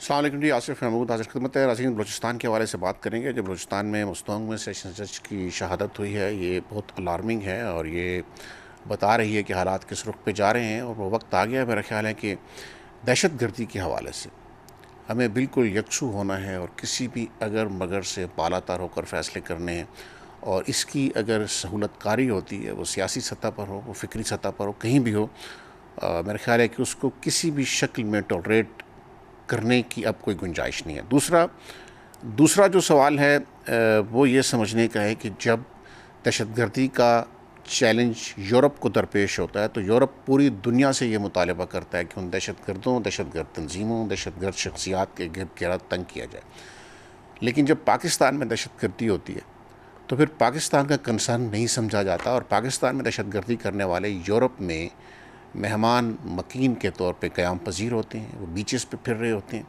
السلام علیکم جی، آصف محمود حاضر خدمت ہے۔ ناظرین، بلوچستان کے حوالے سے بات کریں گے۔ جو بلوچستان میں مستونگ میں سیشن جج کی شہادت ہوئی ہے، یہ بہت الارمنگ ہے اور یہ بتا رہی ہے کہ حالات کس رخ پہ جا رہے ہیں، اور وہ وقت آ گیا میرا خیال ہے کہ دہشت گردی کے حوالے سے ہمیں بالکل یکسو ہونا ہے اور کسی بھی اگر مگر سے بالا تر ہو کر فیصلے کرنے ہیں، اور اس کی اگر سہولت کاری ہوتی ہے، وہ سیاسی سطح پر ہو، وہ فکری سطح پر ہو، کہیں بھی ہو، میرا خیال ہے کہ اس کو کسی بھی شکل میں ٹالریٹ کرنے کی اب کوئی گنجائش نہیں ہے۔ دوسرا جو سوال ہے وہ یہ سمجھنے کا ہے کہ جب دہشت گردی کا چیلنج یورپ کو درپیش ہوتا ہے تو یورپ پوری دنیا سے یہ مطالبہ کرتا ہے کہ ان دہشت گردوں، دہشت گرد تنظیموں، دہشت گرد شخصیات کے گرد گھیرا تنگ کیا جائے۔ لیکن جب پاکستان میں دہشت گردی ہوتی ہے تو پھر پاکستان کا کنسرن نہیں سمجھا جاتا، اور پاکستان میں دہشت گردی کرنے والے یورپ میں مہمان مکین کے طور پہ قیام پذیر ہوتے ہیں، وہ بیچز پہ پھر رہے ہوتے ہیں۔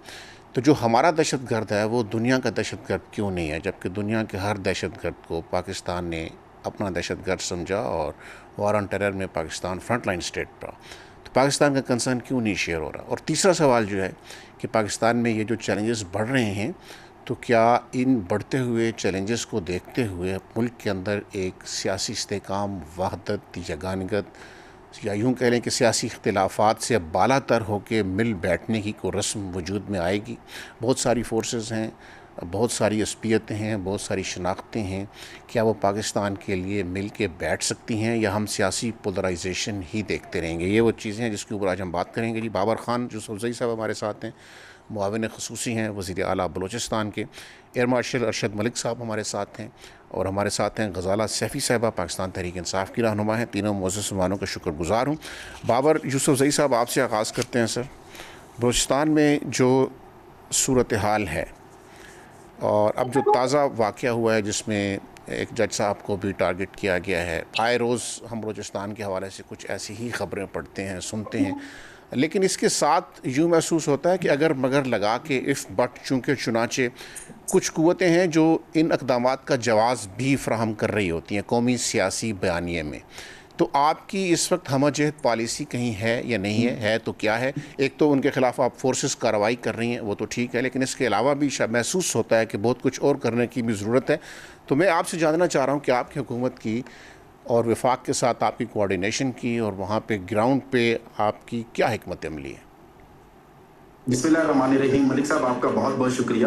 تو جو ہمارا دہشت گرد ہے وہ دنیا کا دہشت گرد کیوں نہیں ہے، جبکہ دنیا کے ہر دہشت گرد کو پاکستان نے اپنا دہشت گرد سمجھا اور وار آن ٹیرر میں پاکستان فرنٹ لائن اسٹیٹ پر، تو پاکستان کا کنسرن کیوں نہیں شیئر ہو رہا؟ اور تیسرا سوال جو ہے کہ پاکستان میں یہ جو چیلنجز بڑھ رہے ہیں، تو کیا ان بڑھتے ہوئے چیلنجز کو دیکھتے ہوئے ملک کے اندر ایک سیاسی استحکام، وحدت، یگانگت، یا یوں کہہ لیں کہ سیاسی اختلافات سے بالا تر ہو کے مل بیٹھنے کی کوئی رسم وجود میں آئے گی؟ بہت ساری فورسز ہیں، بہت ساری عصبیتیں ہیں، بہت ساری شناختیں ہیں، کیا وہ پاکستان کے لیے مل کے بیٹھ سکتی ہیں، یا ہم سیاسی پولرائزیشن ہی دیکھتے رہیں گے؟ یہ وہ چیزیں ہیں جس کے اوپر آج ہم بات کریں گے جی۔ بابر خان یوسفزئی صاحب ہمارے ساتھ ہیں، معاون خصوصی ہیں وزیر اعلیٰ بلوچستان کے۔ ایئر مارشل ارشد ملک صاحب ہمارے ساتھ ہیں، اور ہمارے ساتھ ہیں غزالہ سیفی صاحبہ، پاکستان تحریک انصاف کی رہنما ہیں۔ تینوں معزز مہمانوں کا شکر گزار ہوں۔ بابر یوسفزئی صاحب، آپ سے آغاز کرتے ہیں سر۔ بلوچستان میں جو صورتحال ہے، اور اب جو تازہ واقعہ ہوا ہے جس میں ایک جج صاحب کو بھی ٹارگٹ کیا گیا ہے، آئے روز ہم بلوچستان کے حوالے سے کچھ ایسی ہی خبریں پڑھتے ہیں، سنتے ہیں، لیکن اس کے ساتھ یوں محسوس ہوتا ہے کہ اگر مگر لگا کے اف بٹ، چونکہ چنانچہ کچھ قوتیں ہیں جو ان اقدامات کا جواز بھی فراہم کر رہی ہوتی ہیں قومی سیاسی بیانیے میں۔ تو آپ کی اس وقت ہمہ جہت پالیسی کہیں ہے یا نہیں ہے تو کیا ہے؟ ایک تو ان کے خلاف آپ فورسز کارروائی کر رہی ہیں، وہ تو ٹھیک ہے، لیکن اس کے علاوہ بھی محسوس ہوتا ہے کہ بہت کچھ اور کرنے کی بھی ضرورت ہے۔ تو میں آپ سے جاننا چاہ رہا ہوں کہ آپ کی حکومت کی اور وفاق کے ساتھ آپ کی کوارڈینیشن کی، اور وہاں پہ گراؤنڈ پہ آپ کی کیا حکمت عملی ہے؟ بسم اللہ الرحمن الرحیم۔ ملک صاحب، آپ کا بہت بہت شکریہ۔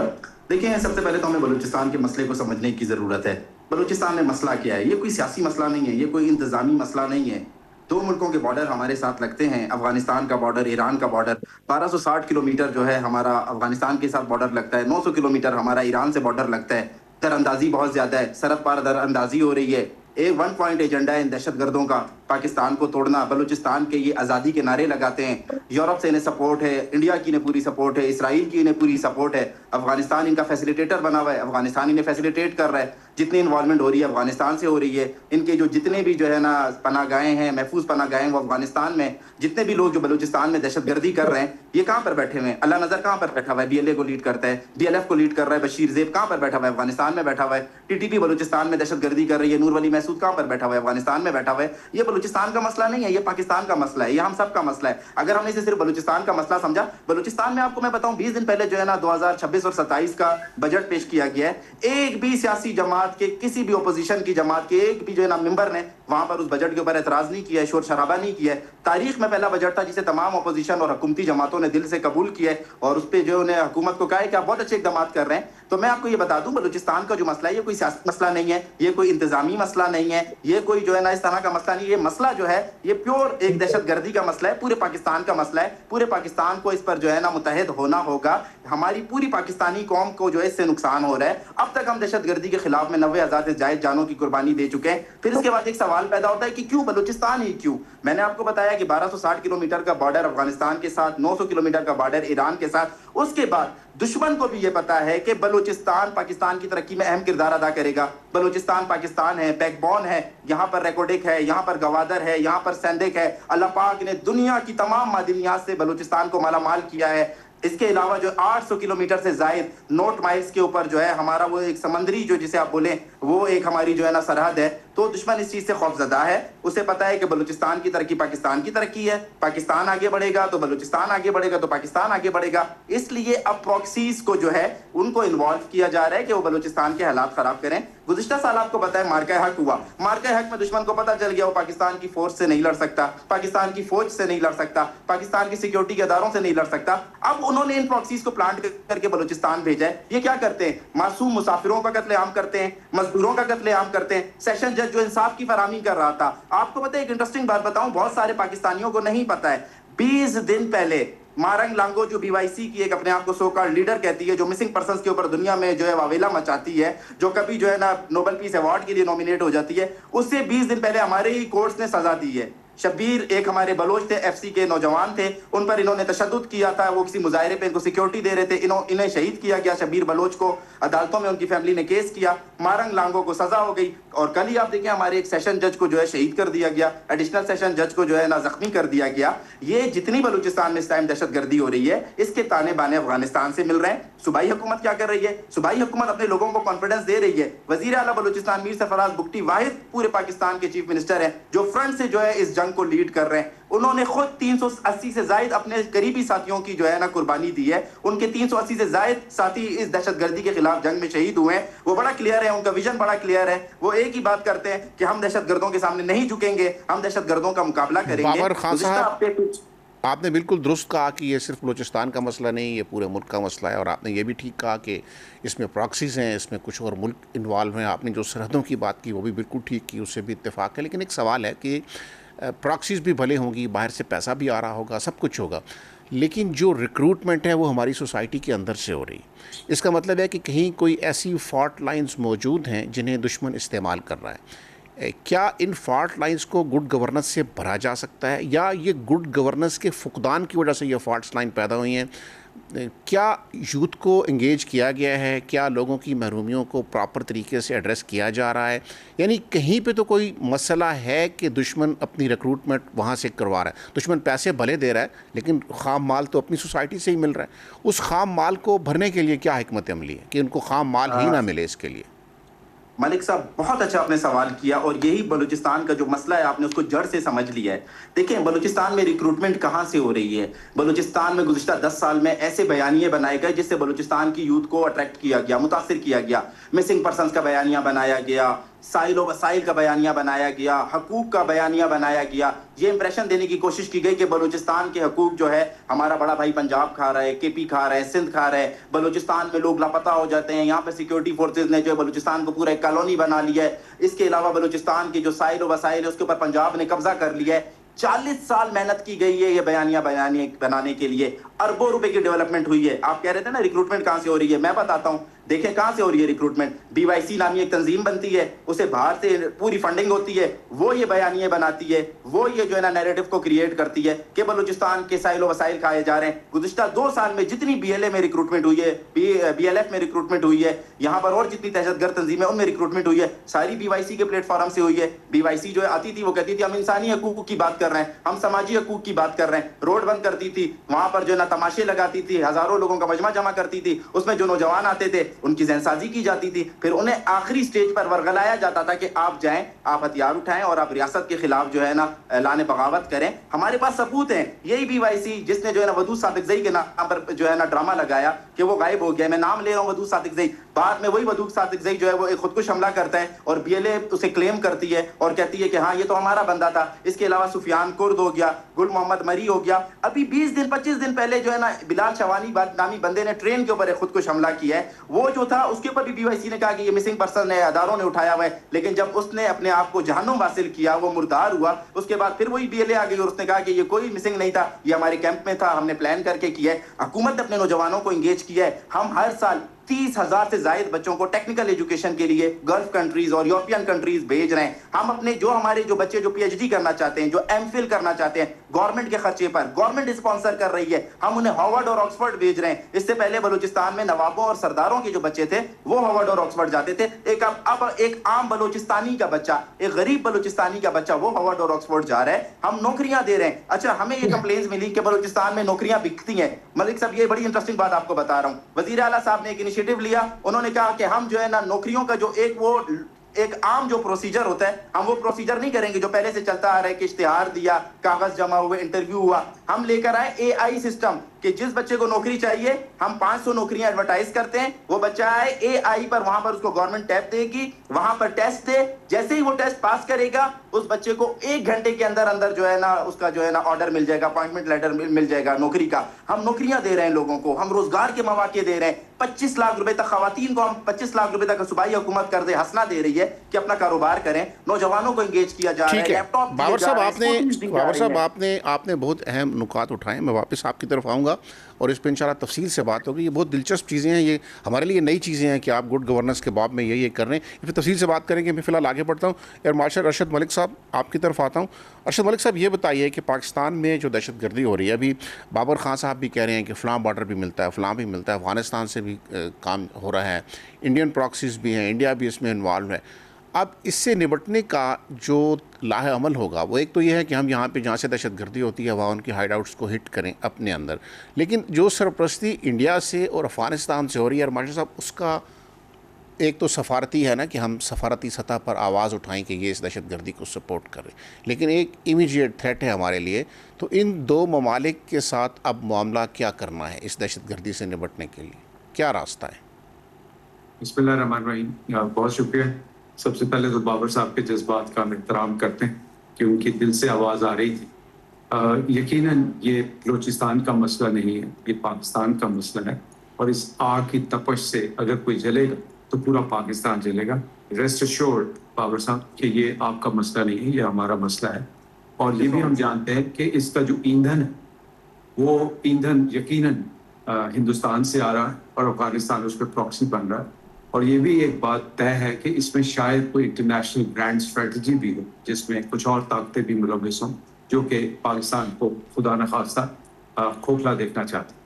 دیکھیں، سب سے پہلے تو ہمیں بلوچستان کے مسئلے کو سمجھنے کی ضرورت ہے۔ بلوچستان میں مسئلہ کیا ہے؟ یہ کوئی سیاسی مسئلہ نہیں ہے، یہ کوئی انتظامی مسئلہ نہیں ہے۔ دو ملکوں کے بارڈر ہمارے ساتھ لگتے ہیں، افغانستان کا بارڈر، ایران کا بارڈر۔ 1260 کلومیٹر جو ہے ہمارا افغانستان کے ساتھ بارڈر لگتا ہے، 900 کلومیٹر ہمارا ایران سے بارڈر لگتا ہے۔ در اندازی بہت زیادہ ہے، سرحد پار در اندازی ہو رہی ہے۔ ایک 1 پوائنٹ ایجنڈا ہے ان دہشت گردوں کا، پاکستان کو توڑنا۔ بلوچستان کے یہ آزادی کے نعرے لگاتے ہیں، یورپ سے انہیں سپورٹ ہے، انڈیا کی انہیں پوری سپورٹ ہے، اسرائیل کی انہیں پوری سپورٹ ہے، افغانستان ان کا فیسیلیٹیٹر بنا ہوا ہے، افغانستان انہیں فیسیلیٹیٹ کر رہا ہے۔ جتنی انوالومنٹ ہو رہی ہے افغانستان سے ہو رہی ہے۔ ان کے جو جتنے بھی جو ہے نا پناہ گاہیں ہیں، محفوظ پناہ گاہیں وہ افغانستان میں۔ جتنے بھی لوگ جو بلوچستان میں دہشت گردی کر رہے ہیں، یہ کہاں پر بیٹھے ہوئے ہیں؟ اللہ نظر کہاں پر بیٹھا ہوا ہے؟ BLA کو لیڈ کرتا ہے، BLF کو لیڈ کر رہا ہے بشیر زیب، کہاں پر بیٹھا ہوا ہے؟ افغانستان میں بیٹھا ہوا ہے۔ TTP بلوچستان میں دہشت گردی کر رہی ہے، نور ولی محسود کہاں پر بیٹھا ہوا ہے؟ افغانستان میں بیٹھا ہوا ہے۔ یہ بلوچستان کا مسئلہ نہیں ہے، یہ پاکستان کا مسئلہ ہے، یہ ہم سب کا مسئلہ ہے۔ اگر ہم نے اسے صرف بلوچستان کا مسئلہ سمجھا، بلوچستان میں آپ کو میں بتاؤں 20 دن پہلے جو ہے نا 2026 اور 27 کا بجٹ پیش کیا گیا ہے، ایک بھی سیاسی جماعت کے، کسی بھی اپوزیشن کی جماعت کے ایک بھی جو ہے نا ممبر نے وہاں پر اس بجٹ کے اوپر اعتراض نہیں کیا ہے، شور شرابہ نہیں کیا ہے۔ تاریخ میں پہلا بجٹ تھا جسے تمام اپوزیشن اور حکومتی جماعتوں نے دل سے قبول کیا ہے، اور اس پہ جو انہیں حکومت کو کہا ہے کہ آپ بہت اچھے اقدامات کر رہے ہیں۔ تو میں آپ کو یہ بتا دوں، بلوچستان کا جو مسئلہ ہے یہ کوئی سیاسی مسئلہ نہیں ہے، یہ کوئی انتظامی مسئلہ نہیں ہے، یہ کوئی جو ہے نا اس طرح کا مسئلہ نہیں ہے۔ یہ مسئلہ جو ہے یہ پیور ایک دہشت گردی کا مسئلہ ہے، پورے پاکستان کا مسئلہ ہے۔ پورے پاکستان کو اس پر جو ہے نا متحد ہونا ہوگا۔ ہماری پوری پاکستانی قوم کو جو ہے اس سے نقصان ہو رہا ہے۔ اب تک ہم دہشت گردی کے خلاف میں 90,000 سے زائد جانوں کی قربانی دے چکے ہیں۔ پھر اس کے بعد ایک سوال پیدا ہوتا ہے کہ کیوں بلوچستان ہی کیوں؟ میں نے آپ کو بتایا کہ 1260 کلومیٹر کا بارڈر افغانستان کے ساتھ، 900 کلومیٹر کا بارڈر ایران کے ساتھ۔ اس کے بعد دشمن کو بھی یہ پتا ہے کہ بلوچستان پاکستان کی ترقی میں اہم کردار ادا کرے گا۔ بلوچستان پاکستان ہے، بیک بون ہے، یہاں پر ریکوڈک ہے، یہاں پر گوادر ہے، یہاں پر سندک ہے۔ اللہ پاک نے دنیا کی تمام معدنیات سے بلوچستان کو مالا مال کیا ہے۔ اس کے علاوہ جو 800 کلومیٹر سے زائد نوٹ مائلز کے اوپر جو ہے ہمارا وہ ایک سمندری جو جسے آپ بولیں وہ ایک ہماری جو ہے نا سرحد ہے۔ تو دشمن اس چیز سے خوفزدہ ہے. اسے پتا ہے کہ بلوچستان کی ترقی پاکستان کی ترقی ہے, پاکستان آگے بڑھے گا تو بلوچستان آگے بڑھے گا, تو پاکستان آگے بڑھے گا. اس لیے اب پراکسیز کو جو ہے ان کو انوالو کیا جا رہا ہے کہ وہ بلوچستان کے حالات خراب کریں. گزشتہ سال آپ کو پتا ہے مارکہ حق ہوا, مارکہ حق میں دشمن کو پتا چل گیا وہ پاکستان کی فورس سے نہیں لڑ سکتا, پاکستان کی فوج سے نہیں لڑ سکتا, پاکستان کی سیکیورٹی کے اداروں سے نہیں لڑ سکتا. اب انہوں نے ان پراکسیز کو پلانٹ کر کے بلوچستان بھیجا ہے. یہ کیا کرتے ہیں؟ معصوم مسافروں کا قتل عام کرتے ہیں, مزدوروں کا قتل عام کرتے ہیں. سیشن جج جو انصاف کی فراہمی کر رہا تھا, آپ کو پتا ہے ایک انٹرسٹنگ بات بتاؤں, بہت سارے پاکستانیوں کو نہیں پتا ہے, 20 دن پہلے مارنگ لانگو جو بی وائی سی کی ایک اپنے آپ کو سو کارڈ لیڈر کہتی ہے, جو مسنگ پرسنز کے اوپر دنیا میں جو ہے واویلا مچاتی ہے, جو کبھی جو ہے نا نوبل پیس ایوارڈ کے لیے نومینیٹ ہو جاتی ہے, اس سے 20 دن پہلے ہمارے ہی کورٹس نے سزا دی ہے. شبیر ایک ہمارے بلوچ تھے, ایف سی کے نوجوان تھے, ان پر انہوں نے تشدد کیا تھا, وہ کسی مظاہرے پہ ان کو سیکیورٹی دے رہے تھے, انہیں شہید کیا گیا. شبیر بلوچ کو عدالتوں میں ان کی فیملی نے کیس کیا, مارنگ لانگو کو سزا ہو گئی. اور کل ہی آپ دیکھیں ہمارے ایک سیشن جج کو جو ہے شہید کر دیا گیا, ایڈیشنل سیشن جج کو جو ہے نا زخمی کر دیا گیا. یہ جتنی بلوچستان میں اس ٹائم دہشت گردی ہو رہی ہے, اس کے تانے بانے افغانستان سے مل رہے ہیں. صوبائی حکومت کیا کر رہی ہے؟ صوبائی حکومت اپنے لوگوں کو کانفیڈنس دے رہی ہے. وزیر اعلیٰ بلوچستان میر سرفراز بگٹی واحد پورے پاکستان کے چیف منسٹر ہیں جو فرنٹ سے جو ہے اس جنگ کو لیڈ کر رہے ہیں. انہوں نے خود 380 سے زائد اپنے قریبی ساتھیوں کی جو ہے نا قربانی دی ہے. ان کے 380 سے زائد ساتھی اس دہشت گردی کے خلاف جنگ میں شہید ہوئے ہیں. وہ بڑا کلیئر ہے, ان کا ویژن بڑا کلیئر ہے. وہ ایک ہی بات کرتے ہیں کہ ہم دہشت گردوں کے سامنے نہیں جھکیں گے, ہم دہشت گردوں کا مقابلہ کریں گے. بابر خان صاحب, آپ نے بالکل درست کہا کہ یہ صرف بلوچستان کا مسئلہ نہیں, یہ پورے ملک کا مسئلہ ہے. اور آپ نے یہ بھی ٹھیک کہا کہ اس میں پراکسیز ہیں, اس میں کچھ اور ملک انوالو ہیں. آپ نے جو سرحدوں کی بات کی وہ بھی بالکل ٹھیک کی, اس سے بھی اتفاق ہے. لیکن ایک سوال ہے کہ پراکسیز بھی بھلے ہوں گی, باہر سے پیسہ بھی آ رہا ہوگا, سب کچھ ہوگا, لیکن جو ریکروٹمنٹ ہے وہ ہماری سوسائٹی کے اندر سے ہو رہی. اس کا مطلب ہے کہ کہیں کوئی ایسی فالٹ لائنز موجود ہیں جنہیں دشمن استعمال کر رہا ہے. کیا ان فالٹ لائنز کو گڈ گورننس سے بھرا جا سکتا ہے, یا یہ گڈ گورننس کے فقدان کی وجہ سے یہ فالٹس لائن پیدا ہوئی ہیں؟ کیا یوتھ کو انگیج کیا گیا ہے؟ کیا لوگوں کی محرومیوں کو پراپر طریقے سے ایڈریس کیا جا رہا ہے؟ یعنی کہیں پہ تو کوئی مسئلہ ہے کہ دشمن اپنی ریکروٹمنٹ وہاں سے کروا رہا ہے. دشمن پیسے بھلے دے رہا ہے لیکن خام مال تو اپنی سوسائٹی سے ہی مل رہا ہے. اس خام مال کو بھرنے کے لیے کیا حکمت عملی ہے کہ ان کو خام مال ہی نہ ملے اس کے لیے؟ ملک صاحب بہت اچھا آپ نے سوال کیا, اور یہی بلوچستان کا جو مسئلہ ہے آپ نے اس کو جڑ سے سمجھ لیا ہے. دیکھیں بلوچستان میں ریکروٹمنٹ کہاں سے ہو رہی ہے. بلوچستان میں گزشتہ 10 سال میں ایسے بیانیے بنائے گئے جس سے بلوچستان کی یوتھ کو اٹریکٹ کیا گیا, متاثر کیا گیا. مسنگ پرسنز کا بیانیہ بنایا گیا, سائل و وسائل کا بیانیہ بنایا گیا, حقوق کا بیانیہ بنایا گیا. یہ امپریشن دینے کی کوشش کی گئی کہ بلوچستان کے حقوق جو ہے ہمارا بڑا بھائی پنجاب کھا رہا ہے, کے پی کھا رہا ہے, سندھ کھا رہا ہے. بلوچستان میں لوگ لاپتہ ہو جاتے ہیں, یہاں پہ سیکیورٹی فورسز نے جو ہے بلوچستان کو پورا ایک کالونی بنا لیا ہے. اس کے علاوہ بلوچستان کی جو سائل و وسائل ہے اس کے اوپر پنجاب نے قبضہ کر لیا ہے. 40 سال محنت کی گئی ہے یہ بیانیہ بنانے کے لیے, اربوں روپے کی ڈیولپمنٹ ہوئی ہے. آپ کہہ رہے تھے نا ریکروٹمنٹ کہاں سے ہو رہی ہے, میں بتاتا ہوں. دیکھیں کہاں سے ہو رہی ہے ریکروٹمنٹ. بی وائی سی نامی ایک تنظیم بنتی ہے, اسے باہر سے پوری فنڈنگ ہوتی ہے, وہ یہ بیانیے بناتی ہے, وہ یہ جو ہے نا نیریٹو کو کریٹ کرتی ہے کہ بلوچستان کے سائل و وسائل کھائے جا رہے ہیں. گزشتہ 2 سال میں جتنی بی ایل اے میں ریکروٹمنٹ ہوئی ہے, بی ایل ایف میں ریکروٹمنٹ ہوئی ہے, یہاں پر اور جتنی دہشت گرد تنظیمیں ان میں ریکروٹمنٹ ہوئی ہے, ساری بی وائی سی کے پلیٹ فارم سے ہوئی ہے. بی وائی سی جو ہے آتی تھی وہ کہتی تھی ہم انسانی حقوق کی بات کر رہے ہیں, ہم سماجی حقوق کی بات کر رہے ہیں. روڈ بند کرتی تھی, وہاں پر جو ہے نا تماشے لگاتی تھی, ہزاروں لوگوں کا مجمع جمع کرتی تھی, اس میں جو نوجوان آتے تھے ان کی ذہن سازی کی جاتی تھی, پھر انہیں آخری سٹیج پر ورگلایا جاتا تھا کہ آپ جائیں, آپ ہتھیار اٹھائیں اور آپ ریاست کے خلاف جو ہے نا اعلان بغاوت کریں. ہمارے پاس ثبوت ہیں. یہی بی وائی سی جس نے جو ہے نا ودود صادق زئی کے نام پر جو ہے نا ڈرامہ لگایا کہ وہ غائب ہو گیا, میں نام لے رہا ہوں ودود صادق زئی, بعد میں وہی ودود صادق زئی جو ہے وہ ایک خودکش حملہ کرتا ہے اور بی ایل اے اسے کلیم کرتی ہے اور کہتی ہے کہ ہاں یہ تو ہمارا بندہ تھا. اس کے علاوہ سفیان کرد ہو گیا, گل محمد مری ہو گیا. ابھی 20 دن پہلے جو ہے نا بلال شوانی نامی بندے نے ٹرین کے اوپر ایک خودکش حملہ کیا ہے. وہ جو تھا اس کے اوپر بھی بی وائی سی نے کہا کہ یہ مسنگ پرسن ہے, اداروں نے اٹھایا ہوا ہے, لیکن جب اس نے اپنے آپ کو جہنم حاصل کیا, وہ مردار ہوا, اس کے بعد پھر وہی بی ایل اے آ گئی اور اس نے کہا کہ یہ کوئی مسنگ نہیں تھا, یہ ہمارے کیمپ میں تھا, ہم نے پلان کر کے کیا ہے. حکومت نے اپنے نوجوانوں کو انگیج کیا ہے. ہم ہر سال 30,000 سے زائد بچوں کو ٹیکنیکل ایجوکیشن کے لیے گلف کنٹریز اور یورپین کنٹریز بھیج رہے ہیں. ہم اپنے ہمارے بچے جو پی ایچ ڈی کرنا چاہتے ہیں, جو ایم فل کرنا چاہتے ہیں, گورنمنٹ کے خرچے پر, گورنمنٹ اسپانسر کر رہی ہے, ہم انہیں ہارورڈ اور آکسفورڈ بھیج رہے ہیں. اس سے پہلے بلوچستان میں نوابوں اور سرداروں کے جو بچے تھے وہ ہارورڈ اور آکسفورڈ جاتے تھے. اب ایک عام بلوچستانی کا بچہ, ایک غریب بلوچستانی کا بچہ وہ ہارورڈ اور آکسفورڈ جا رہا ہے. ہم نوکریاں دے رہے ہیں. اچھا, ہمیں یہ کمپلینز ملی کہ بلوچستان میں نوکریاں بکتی ہیں. ملک صاحب یہ بڑی انٹرسٹنگ بات آپ کو بتا رہا ہوں. وزیر اعلیٰ صاحب نے ایک انیشیٹو لیا, انہوں نے کہا کہ ہم جو ہے نا نوکریوں کا جو ایک وہ ایک عام جو پروسیجر ہوتا ہے ہم وہ پروسیجر نہیں کریں گے جو پہلے سے چلتا آ رہا ہے کہ اشتہار دیا, کاغذ جمع ہوئے, انٹرویو ہوا. ہم لے کر آئے اے آئی سسٹم کہ جس بچے کو نوکری چاہیے ہم 500 نوکریاں ایڈورٹائز کرتے ہیں, وہ بچہ آئے اے آئی پر, وہاں پر اس کو گورنمنٹ ٹیب دے گی, وہاں پر ٹیسٹ دے, جیسے ہی وہ ٹیسٹ پاس کرے گا اس بچے کو 1 گھنٹے کے اندر اندر جو ہے نا اس کا جو ہے نا آرڈر مل جائے گا, اپوائنٹمنٹ لیٹر مل جائے گا نوکری کا. ہم نوکریاں دے رہے ہیں لوگوں کو, ہم روزگار کے مواقع دے رہے ہیں. 25 لاکھ روپے تک خواتین کو ہم 25 لاکھ روپے تک صوبائی حکومت قرض ہسنا دے رہی ہے کہ اپنا کاروبار کریں. نوجوانوں کو انگیج کیا جا رہا ہے, لیپ ٹاپ بابر صاحب آپ نے بہت اہم نکات اٹھائے. میں واپس آپ کی طرف آؤں گا اور اس پہ انشاءاللہ تفصیل سے بات ہوگی. یہ بہت دلچسپ چیزیں ہیں, یہ ہمارے لیے نئی چیزیں ہیں کہ آپ گڈ گورننس کے باب میں یہ کر رہے ہیں. اس پہ تفصیل سے بات کریں گے. میں فی الحال آگے بڑھتا ہوں اور مارشل ارشد ملک صاحب آپ کی طرف آتا ہوں. ارشد ملک صاحب یہ بتائیے کہ پاکستان میں جو دہشت گردی ہو رہی ہے, ابھی بابر خان صاحب بھی کہہ رہے ہیں کہ فلاں بارڈر بھی ملتا ہے, فلاں بھی ملتا ہے, افغانستان سے بھی کام ہو رہا ہے, انڈین پراکسیز بھی ہیں, انڈیا بھی اس میں انوالو ہے. اب اس سے نمٹنے کا جو لاہ عمل ہوگا وہ ایک تو یہ ہے کہ ہم یہاں پہ جہاں سے دہشت گردی ہوتی ہے وہاں ان کی ہائیڈ آؤٹس کو ہٹ کریں اپنے اندر, لیکن جو سرپرستی انڈیا سے اور افغانستان سے ہو رہی ہے, اور مارشل صاحب اس کا ایک تو سفارتی ہے نا کہ ہم سفارتی سطح پر آواز اٹھائیں کہ یہ اس دہشت گردی کو سپورٹ کریں, لیکن ایک امیجیٹ تھریٹ ہے ہمارے لیے. تو ان دو ممالک کے ساتھ اب معاملہ کیا کرنا ہے اس دہشت گردی سے نمٹنے کے لیے, کیا راستہ ہے؟ بسم اللہ الرحمن الرحیم. بہت شکریہ. سب سے پہلے تو بابر صاحب کے جذبات کا ہم احترام کرتے ہیں کہ ان کی دل سے آواز آ رہی تھی. یقیناً یہ بلوچستان کا مسئلہ نہیں ہے, یہ پاکستان کا مسئلہ ہے, اور اس آگ کی تپش سے اگر کوئی جلے گا تو پورا پاکستان جلے گا. ریسٹ ایشورڈ بابر صاحب کہ یہ آپ کا مسئلہ نہیں ہے, یہ ہمارا مسئلہ ہے. اور یہ بھی ہم جانتے ہیں کہ اس کا جو ایندھن ہے وہ ایندھن یقیناً ہندوستان سے آ رہا ہے اور افغانستان اس پہ پراکسی بن رہا ہے. اور یہ بھی ایک بات طے ہے کہ اس میں شاید کوئی انٹرنیشنل گرینڈ اسٹریٹجی بھی ہو جس میں کچھ اور طاقتیں بھی ملوث ہوں جو کہ پاکستان کو خدا نخواستہ کھوکھلا دیکھنا چاہتے ہیں.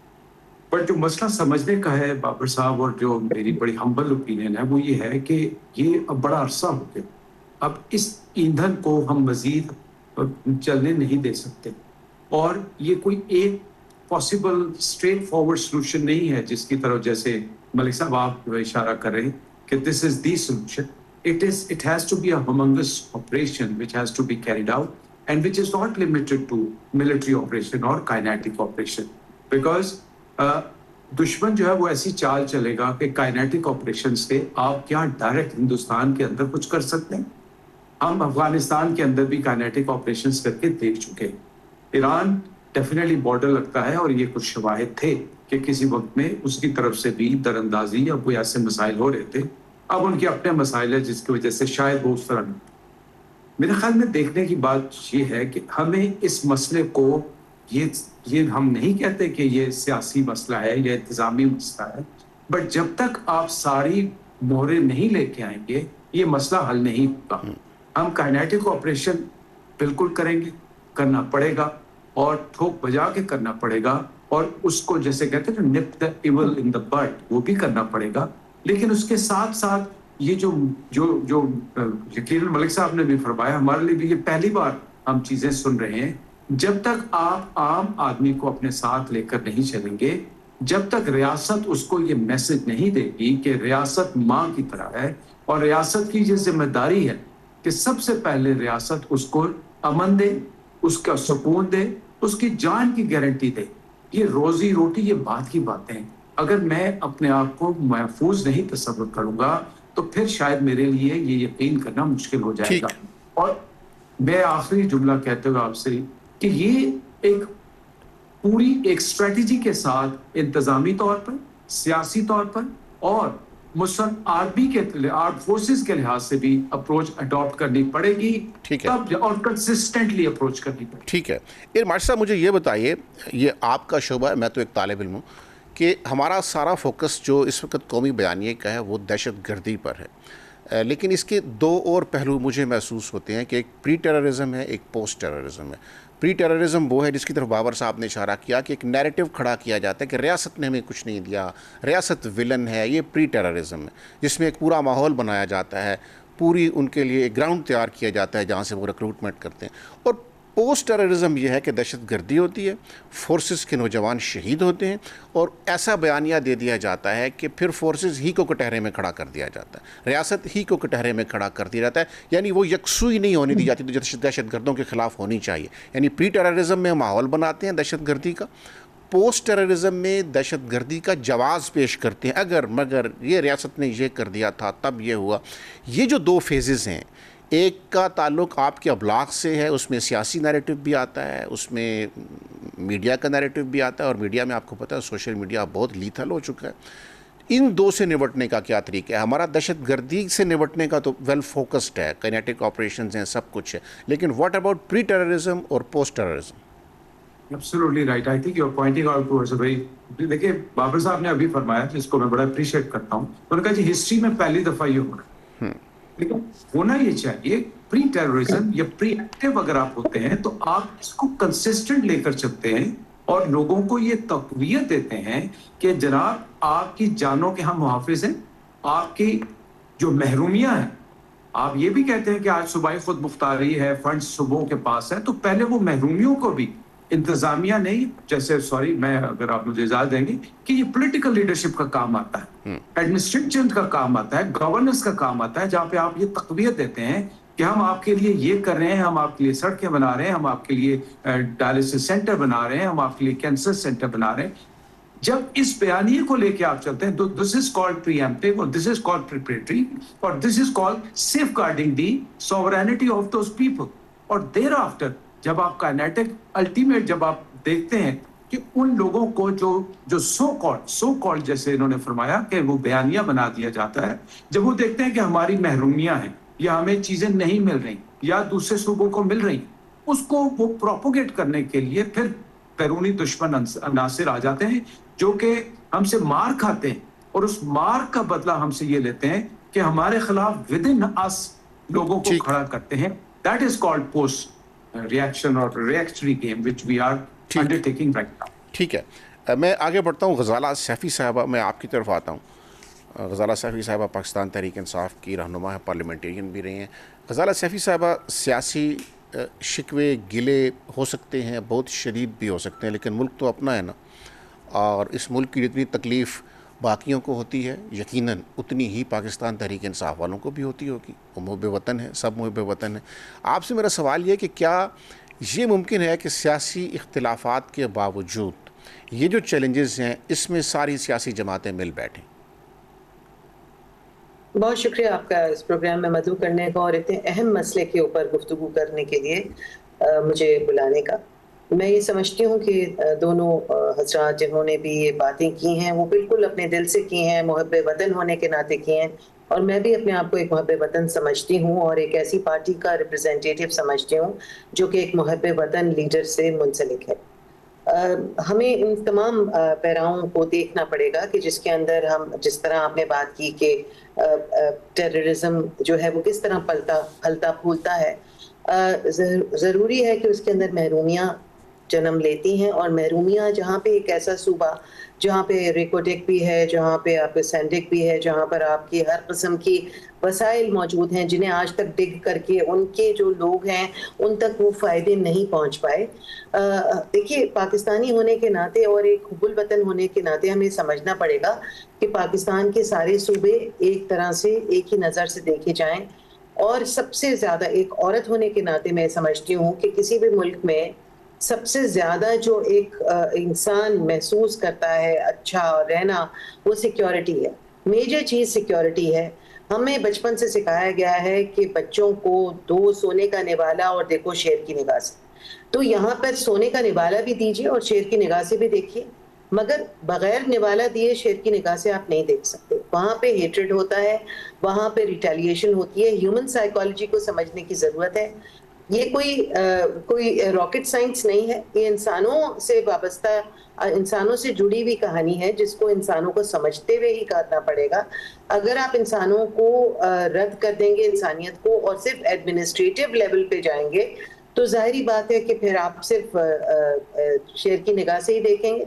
بٹ جو مسئلہ سمجھنے کا ہے بابر صاحب, اور جو میری بڑی ہمبل اوپینین ہے, وہ یہ ہے کہ یہ اب بڑا عرصہ ہو گیا, اب اس ایندھن کو ہم مزید چلنے نہیں دے سکتے. اور یہ کوئی ایک پاسبل اسٹریٹ فارورڈ سولوشن نہیں ہے جس کی طرف جیسے ملک صاحب آپ اشارہ کر رہے ہیں کہ this is the solution. It has to be a humongous operation which has to be carried out and which is not limited to military operation or kinetic operation. Because دشمن جو ہے وہ ایسی چال چلے گا کہ کائنیٹک آپریشن سے آپ کیا ڈائریکٹ ہندوستان کے اندر کچھ کر سکتے ہیں. ہم افغانستان کے اندر بھی کائنیٹک آپریشنز کر کے دیکھ چکے ہیں. ایران ڈیفینیٹلی بارڈر لگتا ہے, اور یہ کچھ شواہد تھے کہ کسی وقت میں اس کی طرف سے بھی در اندازی یا کوئی ایسے مسائل ہو رہے تھے. اب ان کے اپنے مسائل ہیں جس کی وجہ سے شاید وہ اس طرح نہیں. میرے خیال میں دیکھنے کی بات یہ ہے کہ ہمیں اس مسئلے کو یہ ہم نہیں کہتے کہ یہ سیاسی مسئلہ ہے یا انتظامی مسئلہ ہے, بٹ جب تک آپ ساری مہریں نہیں لے کے آئیں گے یہ مسئلہ حل نہیں ہوگا. ہم کائنیٹک آپریشن بالکل کریں گے, کرنا پڑے گا, اور ٹھوک بجا کے کرنا پڑے گا, اور اس کو جیسے کہتے ہیں نپ دا ایول ان دا بڈ, وہ بھی کرنا پڑے گا. لیکن اس کے ساتھ ساتھ یہ جو یقیناً ملک صاحب نے بھی فرمایا, ہمارے لیے بھی یہ پہلی بار ہم چیزیں سن رہے ہیں. جب تک آپ عام آدمی کو اپنے ساتھ لے کر نہیں چلیں گے, جب تک ریاست اس کو یہ میسج نہیں دے گی کہ ریاست ماں کی طرح ہے, اور ریاست کی یہ ذمہ داری ہے کہ سب سے پہلے ریاست اس کو امن دے, اس کا سکون دے, اس کی جان کی گارنٹی دے. یہ روزی روٹی یہ بات کی باتیں ہیں. اگر میں اپنے آپ کو محفوظ نہیں تصور کروں گا تو پھر شاید میرے لیے یہ یقین کرنا مشکل ہو جائے گا. اور میں آخری جملہ کہتے ہوئے آپ سے کہ یہ ایک پوری ایک اسٹریٹجی کے ساتھ انتظامی طور پر, سیاسی طور پر, اور مسلم آرمی کے آرم فورسز کے لحاظ سے بھی اپروچ اڈاپٹ کرنی پڑے گی, تب اور کنسسٹنٹلی اپروچ کرنی پڑے گی. ٹھیک ہے. مارشل صاحب مجھے یہ بتائیے, یہ آپ کا شعبہ ہے, میں تو ایک طالب علم ہوں, کہ ہمارا سارا فوکس جو اس وقت قومی بیانیے کا ہے وہ دہشت گردی پر ہے, لیکن اس کے دو اور پہلو مجھے محسوس ہوتے ہیں کہ ایک پری ٹیررزم ہے, ایک پوسٹ ٹیررزم ہے. پری ٹیررزم وہ ہے جس کی طرف بابر صاحب نے اشارہ کیا کہ ایک نیریٹو کھڑا کیا جاتا ہے کہ ریاست نے ہمیں کچھ نہیں دیا, ریاست ولن ہے. یہ پری ٹیررزم ہے جس میں ایک پورا ماحول بنایا جاتا ہے, پوری ان کے لیے ایک گراؤنڈ تیار کیا جاتا ہے جہاں سے وہ ریکروٹمنٹ کرتے ہیں. اور پوسٹ ٹیررزم یہ ہے کہ دہشت گردی ہوتی ہے، فورسز کے نوجوان شہید ہوتے ہیں اور ایسا بیانیہ دے دیا جاتا ہے کہ پھر فورسز ہی کو کٹہرے میں کھڑا کر دیا جاتا ہے، ریاست ہی کو کٹہرے میں کھڑا کر دیا جاتا ہے، یعنی وہ یکسوئی نہیں ہونی دی جاتی جو دہشت گردوں کے خلاف ہونی چاہیے. یعنی پری ٹیررزم میں ماحول بناتے ہیں دہشت گردی کا، پوسٹ ٹیررزم میں دہشت گردی کا جواز پیش کرتے ہیں، اگر مگر یہ ریاست نے یہ کر دیا تھا تب یہ ہوا. یہ جو دو فیزز ہیں، ایک کا تعلق آپ کے ابلاغ سے ہے، اس میں سیاسی نیریٹو بھی آتا ہے، اس میں میڈیا کا نیریٹو بھی آتا ہے، اور میڈیا میں آپ کو پتہ ہے سوشل میڈیا بہت لیتھل ہو چکا ہے. ان دو سے نمٹنے کا کیا طریقہ ہے؟ ہمارا دہشت گردی سے نمٹنے کا تو ویل فوکسڈ ہے، کائنیٹک آپریشنز ہیں، سب کچھ ہے، لیکن واٹ اباؤٹ پری ٹیررزم اور post terrorism? Absolutely right. I think you're pointing out towards a very دیکھیے بابر صاحب نے ابھی فرمایا جس کو میں بڑا اپریشیٹ کرتا ہوں، انہوں نے کہا جی ہسٹری میں پہلی دفعہ یہ ہو رہا ہے، لیکن ہونا یہ چاہیے پری ٹیررزم یا پری ایکٹیو اگر آپ ہوتے ہیں تو آپ اس کو کنسسٹنٹ لے کر چلتے ہیں اور لوگوں کو یہ تقویت دیتے ہیں کہ جناب آپ کی جانوں کے ہم محافظ ہیں، آپ کی جو محرومیاں ہیں، آپ یہ بھی کہتے ہیں کہ آج صوبائی خود مختاری ہے، فنڈ صوبوں کے پاس ہے، تو پہلے وہ محرومیوں کو بھی انتظامیہ نہیں، جیسے سوری میں اگر آپ مجھے اجازت دیں گے کہ یہ پولیٹیکل لیڈرشپ کا کام آتا ہے، ایڈمنسٹریشن کا کام آتا ہے، گورننس کا کام آتا ہے، جہاں پہ آپ یہ تقویت دیتے ہیں کہ ہم آپ کے لیے یہ کر رہے ہیں، ہم آپ کے لیے سڑکیں بنا رہے ہیں، ہم آپ کے لیے ڈائلسس سینٹر بنا رہے ہیں، ہم آپ کے لیے کینسر سینٹر بنا رہے ہیں. جب اس بیانیے کو لے کے آپ چلتے ہیں تو دس از کالڈ پری ایمپٹیو اور دس از کالڈ پریپریٹری اور this is called safeguarding the sovereignty of those people. اور دیر آفٹر جب آپ کائنیٹک الٹیمیٹ جب آپ دیکھتے ہیں کہ ان لوگوں کو جو سو کالڈ جیسے انہوں نے فرمایا کہ وہ بیانیہ بنا دیا جاتا ہے، جب وہ دیکھتے ہیں کہ ہماری محرومیاں ہیں یا ہمیں چیزیں نہیں مل رہی یا دوسرے صوبوں کو مل رہی، اس کو وہ پروپوگیٹ کرنے کے لیے پھر بیرونی دشمن عناصر آ جاتے ہیں جو کہ ہم سے مار کھاتے ہیں اور اس مار کا بدلہ ہم سے یہ لیتے ہیں کہ ہمارے خلاف ود ان اس لوگوں کو کھڑا کرتے ہیں. That is called post reaction اور reactionary game which we are undertaking right now. ٹھیک ہے، میں آگے بڑھتا ہوں. غزالہ سیفی صاحبہ، میں آپ کی طرف آتا ہوں. غزالہ سیفی صاحبہ پاکستان تحریک انصاف کی رہنما ہے، پارلیمنٹیرین بھی رہی ہیں. غزالہ سیفی صاحبہ، سیاسی شکوے گلے ہو سکتے ہیں، بہت شدید بھی ہو سکتے ہیں، لیکن ملک تو اپنا ہے نا، اور اس ملک کی جتنی تکلیف باقیوں کو ہوتی ہے یقیناً اتنی ہی پاکستان تحریک انصاف والوں کو بھی ہوتی ہوگی. وہ محب وطن ہیں، سب محب وطن ہیں. آپ سے میرا سوال یہ کہ کیا یہ ممکن ہے کہ سیاسی اختلافات کے باوجود یہ جو چیلنجز ہیں اس میں ساری سیاسی جماعتیں مل بیٹھیں؟ بہت شکریہ آپ کا اس پروگرام میں مدعو کرنے کا اور اتنے اہم مسئلے کے اوپر گفتگو کرنے کے لیے مجھے بلانے کا. میں یہ سمجھتی ہوں کہ دونوں حضرات جنہوں نے بھی یہ باتیں کی ہیں وہ بالکل اپنے دل سے کی ہیں، محب وطن ہونے کے ناطے کی ہیں، اور میں بھی اپنے آپ کو ایک محب وطن سمجھتی ہوں اور ایک ایسی پارٹی کا ریپرزینٹیٹیو سمجھتی ہوں جو کہ ایک محب وطن لیڈر سے منسلک ہے. ہمیں ان تمام پیراؤں کو دیکھنا پڑے گا کہ جس کے اندر ہم جس طرح آپ نے بات کی کہ ٹیررزم جو ہے وہ کس طرح پھلتا پھولتا ہے. ضروری ہے کہ اس کے اندر محرومیاں جنم لیتی ہیں، اور محرومیاں جہاں پہ ایک ایسا صوبہ جہاں پہ ریکوٹیک بھی ہے، جہاں پہ آپ کے سینڈک بھی ہے، جہاں پر آپ کی ہر قسم کی وسائل موجود ہیں جنہیں آج تک ڈگ کر کے ان کے جو لوگ ہیں ان تک وہ فائدے نہیں پہنچ پائے. دیکھیے پاکستانی ہونے کے ناطے اور ایک حب الوطن ہونے کے ناطے ہمیں سمجھنا پڑے گا کہ پاکستان کے سارے صوبے ایک طرح سے ایک ہی نظر سے دیکھے جائیں، اور سب سے زیادہ ایک عورت ہونے کے ناطے میں سمجھتی ہوں کہ کسی بھی ملک میں سب سے زیادہ جو ایک انسان محسوس کرتا ہے اچھا رہنا وہ سیکیورٹی ہے. میجر چیز سیکیورٹی ہے. ہمیں بچپن سے سکھایا گیا ہے کہ بچوں کو دو سونے کا نوالا اور دیکھو شیر کی نگاہ سے. تو یہاں پر سونے کا نوالا بھی دیجیے اور شیر کی نگاہ سے بھی دیکھیے، مگر بغیر نوالا دیے شیر کی نگاہ سے آپ نہیں دیکھ سکتے. وہاں پہ ہیٹریڈ ہوتا ہے، وہاں پہ ریٹیلیشن ہوتی ہے. ہیومن سائیکالوجی کو سمجھنے کی ضرورت ہے. یہ کوئی راکٹ سائنس نہیں ہے، یہ انسانوں سے وابستہ، انسانوں سے جڑی ہوئی کہانی ہے جس کو انسانوں کو سمجھتے ہوئے ہی کرنا پڑے گا. اگر آپ انسانوں کو رد کر دیں گے انسانیت کو اور صرف ایڈمنسٹریٹو لیول پہ جائیں گے تو ظاہری بات ہے کہ پھر آپ صرف شیر کی نگاہ سے ہی دیکھیں گے.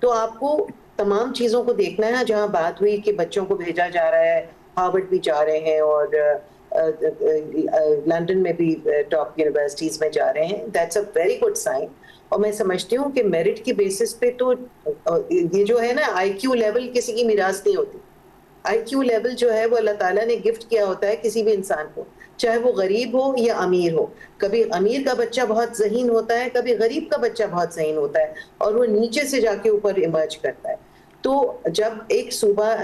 تو آپ کو تمام چیزوں کو دیکھنا ہے. جہاں بات ہوئی کہ بچوں کو بھیجا جا رہا ہے، ہارورڈ بھی جا رہے ہیں اور لنڈن میں بھی ٹاپ یونیورسٹیز میں جا رہے ہیں. That's a very good sign. اور میں سمجھتی ہوں کہ میرٹ کی بیسس پہ تو یہ جو ہے نا آئی کیو لیول کسی کی میراث نہیں ہوتی. آئی کیو لیول جو ہے وہ اللہ تعالیٰ نے گفٹ کیا ہوتا ہے کسی بھی انسان کو, چاہے وہ غریب ہو یا امیر ہو. کبھی امیر کا بچہ بہت ذہین ہوتا ہے, کبھی غریب کا بچہ بہت ذہین ہوتا ہے, اور وہ نیچے سے جا کے اوپر ایمرج کرتا ہے. تو جب ایک صوبہ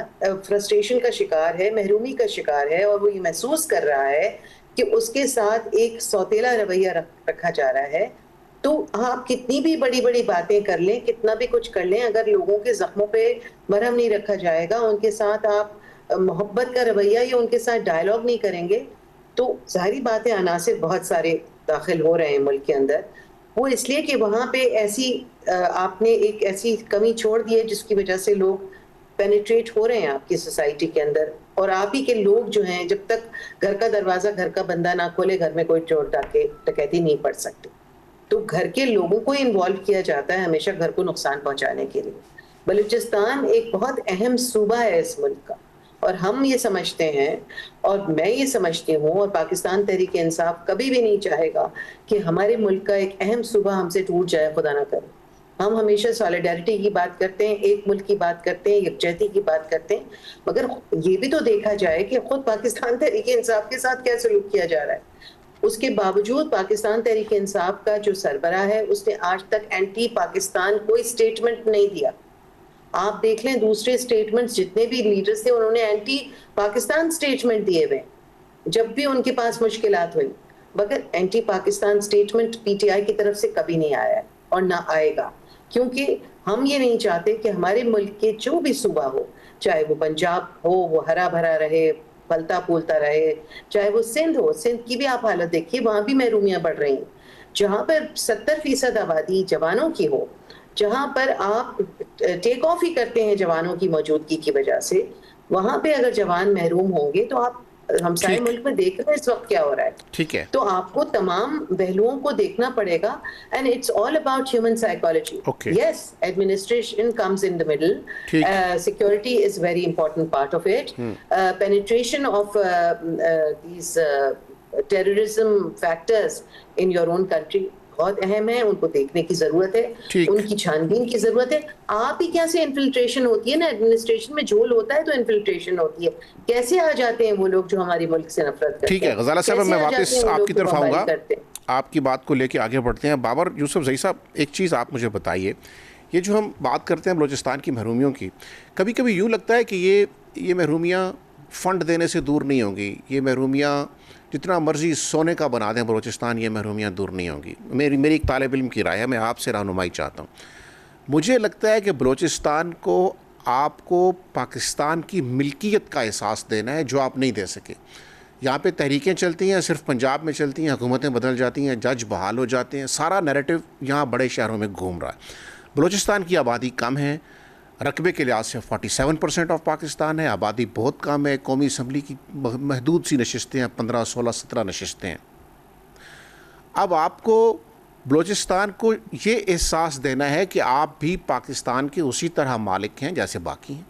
فرسٹریشن کا شکار ہے, محرومی کا شکار ہے, اور وہ یہ محسوس کر رہا ہے کہ اس کے ساتھ ایک سوتیلا رویہ رکھا جا رہا ہے, تو آپ کتنی بھی بڑی بڑی باتیں کر لیں, کتنا بھی کچھ کر لیں, اگر لوگوں کے زخموں پہ مرہم نہیں رکھا جائے گا, ان کے ساتھ آپ محبت کا رویہ یا ان کے ساتھ ڈائلاگ نہیں کریں گے, تو ظاہری باتیں عناصر بہت سارے داخل ہو رہے ہیں ملک کے اندر. وہ اس لیے کہ وہاں پہ ایسی آپ نے ایک ایسی کمی چھوڑ دی ہے جس کی وجہ سے لوگ پینیٹریٹ ہو رہے ہیں آپ کی سوسائٹی کے اندر. اور آپ ہی کے لوگ جو ہیں, جب تک گھر کا دروازہ گھر کا بندہ نہ کھولے, گھر میں کوئی چور ڈکیتی نہیں پڑ سکتی. تو گھر کے لوگوں کو انوالو کیا جاتا ہے ہمیشہ گھر کو نقصان پہنچانے کے لیے. بلوچستان ایک بہت اہم صوبہ ہے اس ملک کا, اور ہم یہ سمجھتے ہیں, اور میں یہ سمجھتی ہوں, اور پاکستان تحریک انصاف کبھی بھی نہیں چاہے گا کہ ہمارے ملک کا ایک اہم صوبہ ہم سے ٹوٹ جائے, خدا نہ کرے. ہم ہمیشہ سالیڈیرٹی کی بات کرتے ہیں, ایک ملک کی بات کرتے ہیں, یکجہتی کی بات کرتے ہیں, مگر یہ بھی تو دیکھا جائے کہ خود پاکستان تحریک انصاف کے ساتھ کیا سلوک کیا جا رہا ہے. اس کے باوجود پاکستان تحریک انصاف کا جو سربراہ ہے اس نے آج تک اینٹی پاکستان کوئی سٹیٹمنٹ نہیں دیا. آپ دیکھ لیں دوسرے سٹیٹمنٹس جتنے بھی لیڈرز تھے انہوں نے اینٹی پاکستان سٹیٹمنٹ دیے ہوئے جب بھی ان کے پاس مشکلات ہوئی, مگر anti Pakistan statement P T I کی طرف سے کبھی نہیں آیا ہے اور نہ آئے گا, کیونکہ ہم یہ نہیں چاہتے کہ ہمارے ملک کے جو بھی صوبہ ہو, چاہے وہ پنجاب ہو وہ ہرا بھرا رہے, پھلتا پھولتا رہے, چاہے وہ سندھ ہو, سندھ کی بھی آپ حالت دیکھیے, وہاں بھی محرومیاں بڑھ رہی ہیں. جہاں پر 70% آبادی جوانوں کی ہو, جہاں پر آپ ٹیک آف ہی کرتے ہیں جوانوں کی موجودگی کی وجہ سے, وہاں پہ اگر جوان محروم ہوں گے تو آپ ہمسائے ملک میں دیکھ رہے ہیں اس وقت کیا ہو رہا ہے. ٹھیک ہے, تو آپ کو تمام پہلوؤں کو دیکھنا پڑے گا, and it's all about human psychology. Yes, administration comes in the middle, security is very important part of it, penetration of these terrorism factors in your own country بہت اہم ہے, ان کو دیکھنے کی ضرورت ہے, ان کی چھان بین کی ضرورت ہے. آپ ہی کیسے انفلٹریشن ہوتی ہے نا, ایڈمنسٹریشن میں جھول ہوتا ہے تو انفلٹریشن ہوتی ہے. کیسے آ جاتے ہیں وہ لوگ جو ہماری ملک سے نفرت کرتے ہیں. ٹھیک ہے غزالہ صاحب, میں واپس آپ کی طرف آؤں گا, آپ کی بات کو لے کے آگے بڑھتے ہیں. بابر یوسف زئی صاحب, ایک چیز آپ مجھے بتائیے, یہ جو ہم بات کرتے ہیں بلوچستان کی محرومیوں کی, کبھی کبھی یوں لگتا ہے کہ یہ محرومیاں فنڈ دینے سے دور نہیں ہوں گی, یہ محرومیاں جتنا مرضی سونے کا بنا دیں بلوچستان, یہ محرومیاں دور نہیں ہوں گی. میری ایک طالب علم کی رائے ہے, میں آپ سے رہنمائی چاہتا ہوں. مجھے لگتا ہے کہ بلوچستان کو آپ کو پاکستان کی ملکیت کا احساس دینا ہے جو آپ نہیں دے سکے. یہاں پہ تحریکیں چلتی ہیں, صرف پنجاب میں چلتی ہیں, حکومتیں بدل جاتی ہیں, جج بحال ہو جاتے ہیں, سارا نیریٹو یہاں بڑے شہروں میں گھوم رہا ہے. بلوچستان کی آبادی کم ہے, رقبے کے لحاظ سے 47% آف پاکستان ہے, آبادی بہت کم ہے, قومی اسمبلی کی محدود سی نشستیں ہیں, 15, 16, 17 نشستیں ہیں. اب آپ کو بلوچستان کو یہ احساس دینا ہے کہ آپ بھی پاکستان کے اسی طرح مالک ہیں جیسے باقی ہیں.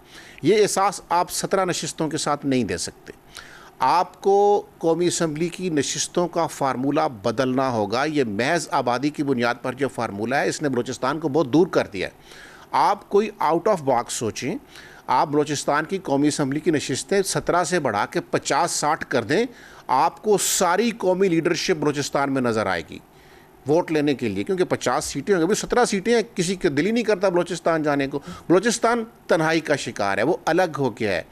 یہ احساس آپ 17 نشستوں کے ساتھ نہیں دے سکتے. آپ کو قومی اسمبلی کی نشستوں کا فارمولہ بدلنا ہوگا. یہ محض آبادی کی بنیاد پر جو فارمولہ ہے اس نے بلوچستان کو بہت دور کر دیا ہے. آپ کوئی آؤٹ آف باکس سوچیں, آپ بلوچستان کی قومی اسمبلی کی نشستیں 17 سے بڑھا کے 50-60 کر دیں, آپ کو ساری قومی لیڈرشپ بلوچستان میں نظر آئے گی ووٹ لینے کے لیے, کیونکہ 50 سیٹیں ہوں گی, 17 سیٹیں ہیں, کسی کے دل ہی نہیں کرتا بلوچستان جانے کو. بلوچستان تنہائی کا شکار ہے, وہ الگ ہو گیا ہے.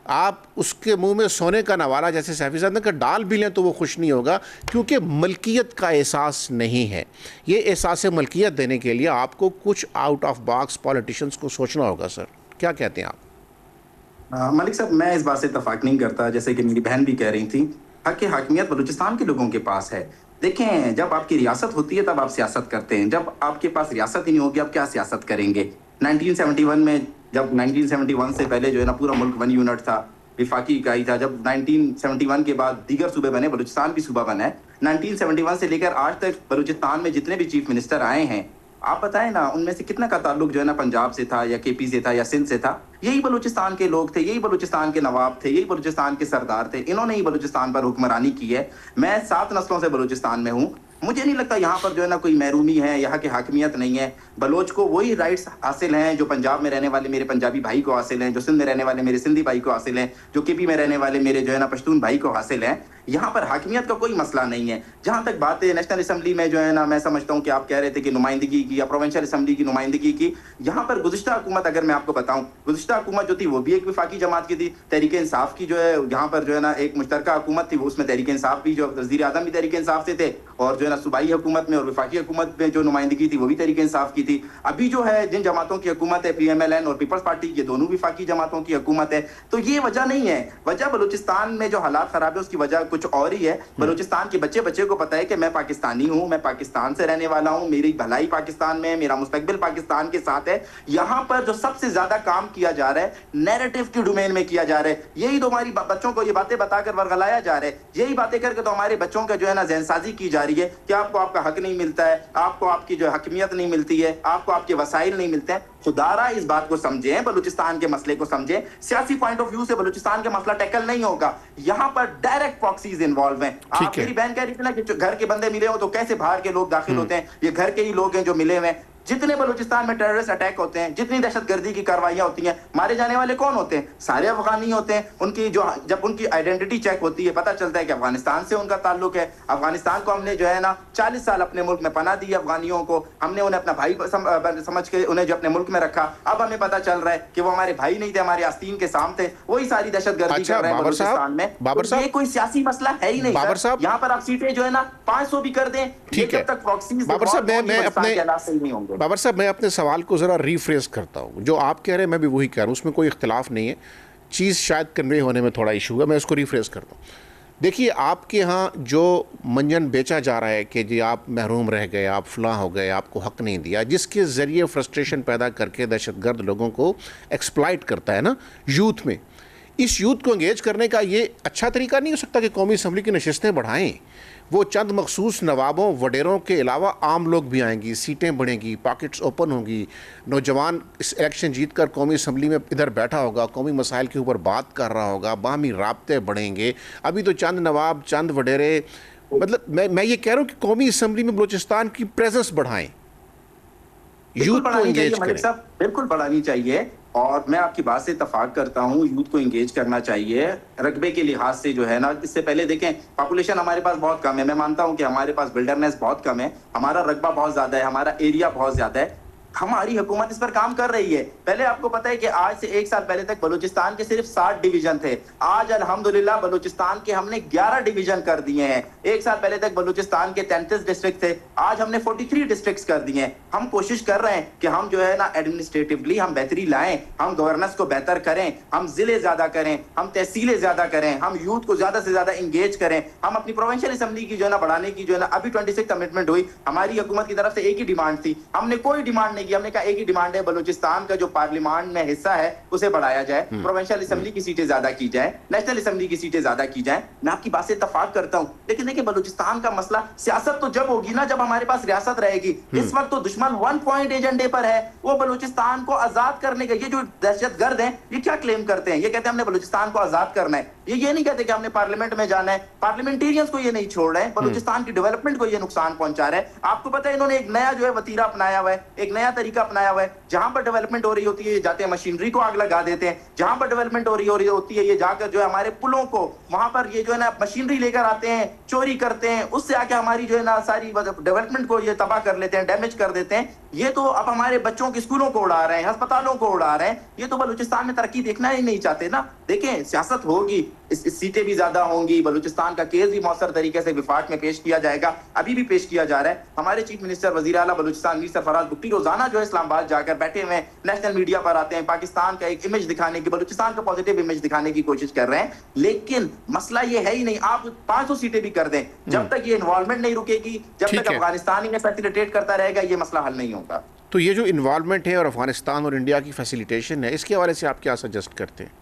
آپ اس کے منہ میں سونے کا نوالہ جیسے سیفی صاحب نے کہا ڈال بھی لیں تو وہ خوش نہیں ہوگا, کیونکہ ملکیت کا احساس نہیں ہے. یہ احساس ملکیت دینے کے لیے آپ کو کچھ آؤٹ آف باکس پولیٹیشنز کو سوچنا ہوگا. سر کیا کہتے ہیں آپ؟ ملک صاحب, میں اس بات سے اتفاق نہیں کرتا, جیسے کہ میری بہن بھی کہہ رہی تھی, حق حاکمیت بلوچستان کے لوگوں کے پاس ہے. دیکھیں, جب آپ کی ریاست ہوتی ہے تب آپ سیاست کرتے ہیں, جب آپ کے پاس ریاست ہی نہیں ہوگی آپ کیا سیاست کریں گے. 1971 میں جب 1971 سے پہلے جو ہے نا پورا ملک ون یونٹ تھا, وفاقی اکائی تھا. جب 1971 کے بعد دیگر صوبے بنے, بلوچستان بھی صوبہ بنا ہے. 1971 سے لے کر آج تک بلوچستان میں جتنے بھی چیف منسٹر آئے ہیں آپ بتائیں نا ان میں سے کتنا کا تعلق جو ہے نا پنجاب سے تھا یا کے پی سے تھا یا سندھ سے تھا؟ یہی بلوچستان کے لوگ تھے، یہی بلوچستان کے نواب تھے، یہی بلوچستان کے سردار تھے، انہوں نے ہی بلوچستان پر حکمرانی کی ہے۔ میں 7 نسلوں سے بلوچستان میں ہوں، مجھے نہیں لگتا یہاں پر جو ہے نا کوئی محرومی ہے، یہاں کی حاکمیت نہیں ہے۔ بلوچ کو وہی رائٹس حاصل ہیں جو پنجاب میں رہنے والے میرے پنجابی بھائی کو حاصل ہیں، جو سندھ میں رہنے والے میرے سندھی بھائی کو حاصل ہیں، جو کے پی میں رہنے والے میرے جو ہے نا پشتون بھائی کو حاصل ہیں۔ یہاں پر حاکمیت کا کوئی مسئلہ نہیں ہے۔ جہاں تک بات ہے نیشنل اسمبلی میں جو ہے نا، میں سمجھتا ہوں کہ آپ کہہ رہے تھے کہ نمائندگی کی یا پروونشل اسمبلی کی نمائندگی کی، یہاں پر گزشتہ حکومت اگر میں آپ کو بتاؤں، گزشتہ حکومت جو تھی وہ بھی ایک وفاقی جماعت کی تھی، تحریک انصاف کی جو ہے یہاں پر جو ہے نا ایک مشترکہ حکومت تھی، وہ اس میں تحریک انصاف بھی جو وزیر اعظم بھی تحریک انصاف سے تھے، اور جو ہے نا صوبائی حکومت میں اور وفاقی حکومت میں جو نمائندگی تھی وہ بھی تحریک انصاف کی تھی۔ ابھی جو ہے جن جماعتوں کی حکومت ہے پی ایم ایل این اور پیپلز پارٹی، یہ دونوں وفاقی جماعتوں کی حکومت ہے۔ تو یہ وجہ نہیں ہے، وجہ بلوچستان میں جو حالات خراب ہے اس کی وجہ کچھ اور ہی ہے۔ بلوچستان کے بچے کو پتہ ہے کہ میں پاکستانی ہوں، میں پاکستان سے رہنے والا ہوں، میری بھلائی پاکستان میں ہے، میرا مستقبل پاکستان کے ساتھ ہے۔ یہاں پر جو سب سے زیادہ کام کیا جا رہا ہے نیریٹو کی ڈومین میں کیا جا رہا ہے، یہی تو ہماری بچوں کو یہ باتیں بتا کر ورغلایا جا رہا ہے، یہی باتیں کر کے تو ہمارے بچوں کا جو ہے نا ذہن سازی کی جا رہی ہے کہ آپ کو آپ کا حق نہیں ملتا ہے، آپ کو آپ کی جو حکمیت نہیں ملتی ہے، آپ کو آپ کے وسائل نہیں ملتے ہیں۔ خدارا اس بات کو سمجھیں، بلوچستان کے مسئلے کو سمجھیں۔ سیاسی پوائنٹ آف ویو سے بلوچستان کا مسئلہ ٹیکل نہیں ہوگا، یہاں پر ڈائریکٹ پراکسیز انوالو ہیں۔ آپ میری بہن کہہ رہی تھی نا کہ گھر کے بندے ملے ہو تو کیسے باہر کے لوگ داخل ہوتے ہیں، یہ گھر کے ہی لوگ ہیں جو ملے ہوئے ہیں۔ جتنے بلوچستان میں ٹیررسٹ اٹیک ہوتے ہیں، جتنی دہشت گردی کی کاروائیاں ہوتی ہیں، مارے جانے والے کون ہوتے ہیں؟ سارے افغانی ہوتے ہیں۔ ان کی جو جب ان کی آئیڈینٹی چیک ہوتی ہے پتہ چلتا ہے کہ افغانستان سے ان کا تعلق ہے۔ افغانستان کو ہم نے جو ہے نا 40 سال اپنے ملک میں پناہ دی، افغانیوں کو ہم نے انہیں اپنا بھائی سمجھ کے انہیں جو اپنے ملک میں رکھا۔ اب ہمیں پتہ چل رہا ہے کہ وہ ہمارے بھائی نہیں تھے، ہمارے آستین کے سام تھے، وہی ساری دہشت گردی کر رہے ہیں بلوچستان میں۔ یہ کوئی سیاسی مسئلہ ہے ہی نہیں سر۔ یہاں پر آپ سیٹیں جو ہے نا 500 بھی کر دیں، جب تک پراکسیز بابر صاحب میں اپنے سوال کو ذرا ریفریز کرتا ہوں۔ جو آپ کہہ رہے ہیں میں بھی وہی کہہ رہا ہوں، اس میں کوئی اختلاف نہیں ہے، چیز شاید کنوے ہونے میں تھوڑا ایشو ہے، میں اس کو ریفریز کرتا ہوں۔ دیکھیے آپ کے ہاں جو منجن بیچا جا رہا ہے کہ جی آپ محروم رہ گئے، آپ فلاں ہو گئے، آپ کو حق نہیں دیا، جس کے ذریعے فرسٹریشن پیدا کر کے دہشت گرد لوگوں کو ایکسپلائٹ کرتا ہے نا یوتھ میں، اس یوتھ کو انگیج کرنے کا یہ اچھا طریقہ نہیں ہو سکتا کہ قومی اسمبلی کی نشستیں بڑھائیں؟ وہ چند مخصوص نوابوں وڈیروں کے علاوہ عام لوگ بھی آئیں گی، سیٹیں بڑھیں گی، پاکٹس اوپن ہوں گی، نوجوان اس الیکشن جیت کر قومی اسمبلی میں ادھر بیٹھا ہوگا، قومی مسائل کے اوپر بات کر رہا ہوگا، باہمی رابطے بڑھیں گے۔ ابھی تو چند نواب، چند وڈیرے، مطلب میں یہ کہہ رہا ہوں کہ قومی اسمبلی میں بلوچستان کی پریزنس بڑھائیں، یوتھ کو انگیج کریں۔ بالکل بڑھانی چاہیے، اور میں آپ کی بات سے اتفاق کرتا ہوں، یوتھ کو انگیج کرنا چاہیے رقبے کے لحاظ سے جو ہے نا۔ اس سے پہلے دیکھیں پاپولیشن ہمارے پاس بہت کم ہے، میں مانتا ہوں کہ ہمارے پاس بلڈرنیس بہت کم ہے، ہمارا رقبہ بہت زیادہ ہے، ہمارا ایریا بہت زیادہ ہے، ہماری حکومت اس پر کام کر رہی ہے۔ پہلے آپ کو پتہ ہے کہ آج سے 1 سال پہلے تک بلوچستان کے صرف 60 ڈویژن تھے، آج الحمدللہ بلوچستان کے ہم نے 11 ڈویژن کر دیے ہیں۔ 1 سال پہلے تک بلوچستان کے 33 ڈسٹرکٹ تھے، آج ہم نے 43 ڈسٹرکٹس کر دیے ہیں۔ ہم کوشش کر رہے ہیں کہ ہم جو ہے نا ایڈمنسٹریٹولی ہم بہتری لائیں، ہم گورننس کو بہتر کریں، ہم ضلع زیادہ کریں، ہم تحصیلیں زیادہ کریں، ہم یوتھ کو زیادہ سے زیادہ انگیج کریں، ہم اپنی پروونشل اسمبلی کی جو ہے نا بڑھانے کی جو ہے نا ابھی 26 کمٹمنٹ ہوئی، ہماری حکومت کی طرف سے ایک ہی ڈیمانڈ تھی، ہم نے کوئی ڈیمانڈ نہیں کی، ہم نے کہا ایک ہی ڈیمانڈ ہے بلوچستان کا جو پارلیمان میں حصہ ہے اسے بڑھایا جائے، پروونشل اسمبلی کی سیٹیں زیادہ کی جائیں، نیشنل اسمبلی کی سیٹیں زیادہ کی جائیں۔ میں آپ کی بات سے اتفاق کرتا ہوں، لیکن دیکھیں بلوچستان کا مسئلہ سیاست تو جب ہوگی نا جب ہمارے پاس ریاست رہے گی۔ اس وقت تو دشمن 1 پوائنٹ ایجنڈے پر ہے، وہ بلوچستان کو آزاد کرنے کا۔ یہ جو دہشت گرد ہیں یہ کیا کلیم کرتے ہیں؟ یہ کہتے ہیں ہم نے بلوچستان کو آزاد کرنا ہے، یہ نہیں کہتے کہ ہم نے پارلیمنٹ میں جانا ہے، پارلیمنٹیرینز کو یہ نہیں چھوڑ رہے ہیں، بلوچستان کی ڈیولپمنٹ کو یہ نقصان پہنچا رہے ہیں۔ آپ کو پتہ ہے انہوں نے ایک نیا جو ہے وتیرہ اپنایا ہوا ہے، ایک نیا طریقہ اپنایا ہوا ہے، جہاں پر ڈیولپمنٹ ہو رہی ہوتی ہے یہ جاتے ہیں مشینری کو آگ لگا دیتے ہیں، جہاں پر ڈیولپمنٹ ہو رہی ہوتی ہے یہ جا کر جو ہے ہمارے پلوں کو وہاں پر یہ جو ہے نا مشینری لے کر آتے ہیں، چوری کرتے ہیں، اس سے آ کے ہماری جو ہے نا ساری ڈیولپمنٹ کو یہ تباہ کر لیتے ہیں، ڈیمیج کر دیتے ہیں۔ یہ تو اب ہمارے بچوں کے اسکولوں کو اڑا رہے ہیں، ہسپتالوں کو اڑا رہے ہیں، یہ تو بلوچستان میں ترقی دیکھنا ہی نہیں چاہتے نا۔ دیکھیں سیاست ہوگی، سیٹیں بھی زیادہ ہوں گی، بلوچستان کا کیس بھی مؤثر طریقے سے وفاق میں پیش کیا جائے گا، ابھی بھی پیش کیا جا رہا ہے۔ ہمارے چیف منسٹر وزیر اعلیٰ بلوچستان میر سرفراز بگٹی روزانہ جو ہے اسلام آباد جا کر بیٹھے ہوئے ہیں، نیشنل میڈیا پر آتے ہیں، پاکستان کا ایک امیج دکھانے کی، بلوچستان کا پازیٹیو امیج دکھانے کی کوشش کر رہے ہیں، لیکن مسئلہ یہ ہے ہی نہیں۔ آپ 500 سیٹیں بھی کر دیں، جب تک یہ انوالومنٹ نہیں رکے گی، جب تک افغانستان ہی فیسیلیٹیٹ کرتا رہے گا، یہ مسئلہ حل نہیں ہوگا۔ تو یہ جو انوالومنٹ ہے اور افغانستان اور انڈیا کی فیسیلیٹیشن ہے، اس کے حوالے سے آپ کیا سجیسٹ کرتے ہیں؟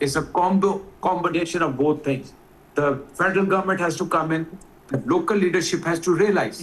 It's a combination of both things. The federal government has to come in, the local leadership has to realize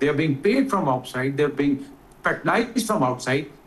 they are being paid from outside, they are being patronized from outside,